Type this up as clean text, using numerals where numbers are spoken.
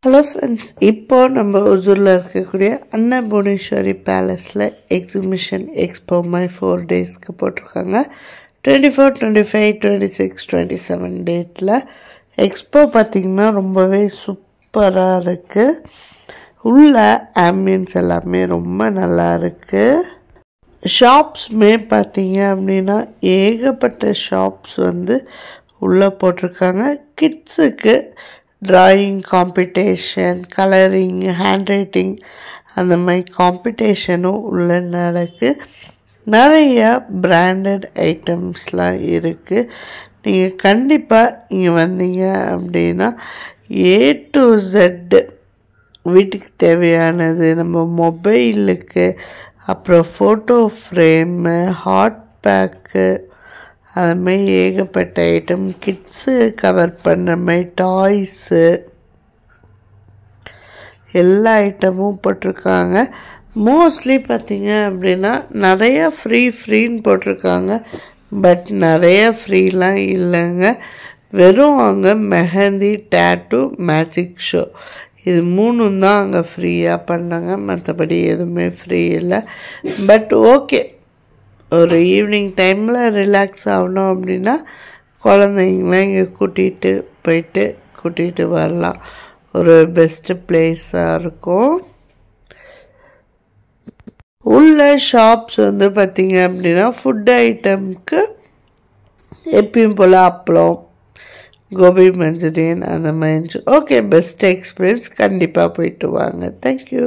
Hello friends, இப்போ நம்ம ஒசூரில் இருக்கக்கூடிய அண்ணா புவனேஸ்வரி பேலஸில் எக்ஸிபிஷன் எக்ஸ்போ மை 4 டேஸ்க்கு போட்டிருக்காங்க. 24, 25, 26, 27 டேட்டில் எக்ஸ்போ பார்த்திங்கன்னா ரொம்பவே சூப்பராக இருக்குது. உள்ள ஆம்பியன்ஸ் எல்லாமே ரொம்ப நல்லா இருக்குது. ஷாப்ஸுமே பார்த்தீங்க அப்படின்னா ஏகப்பட்ட ஷாப்ஸ் உள்ளே போட்டிருக்காங்க. கிட்ஸுக்கு drawing competition, colouring, hand writing அந்த மாதிரி காம்படிஷனும் உள்ளே நடக்குது. நிறைய பிராண்டட் ஐட்டம்ஸ்லாம் இருக்குது. நீங்கள் கண்டிப்பாக இங்கே வந்தீங்க அப்படின்னா A to Z வீட்டுக்கு தேவையானது, நம்ம மொபைலுக்கு, அப்புறம் ஃபோட்டோ ஃப்ரேமு, ஹாட் பேக்கு, அது மாதிரி ஏகப்பட்ட ஐட்டம், கிட்ஸு கவர் பண்ணுற மாதிரி டாய்ஸு, எல்லா ஐட்டமும் போட்டிருக்காங்க. மோஸ்ட்லி பார்த்திங்க அப்படின்னா நிறைய ஃப்ரீன்னு போட்டிருக்காங்க. பட் நிறைய ஃப்ரீலாம் இல்லைங்க. வெறும் அங்கே மெஹந்தி, டேட்டூ, மேஜிக் ஷோ இது 3 தான் அங்கே ஃப்ரீயாக பண்ணாங்க. மற்றபடி எதுவுமே ஃப்ரீ இல்லை. பட் ஓகே, ஒரு ஈவினிங் டைமில் ரிலாக்ஸ் ஆகணும் அப்படின்னா குழந்தைங்களாம் இங்கே கூட்டிகிட்டு வரலாம். ஒரு பெஸ்ட்டு பிளேஸாக இருக்கும். உள்ள ஷாப்ஸ் பார்த்திங்க அப்படின்னா ஃபுட் ஐட்டம்க்கு எப்பயும் போல் அப்பளம், கோபி மஞ்சூரியன் அந்த மாதிரி. Okay, best experience. கண்டிப்பாக போயிட்டு வாங்க. தேங்க்யூ.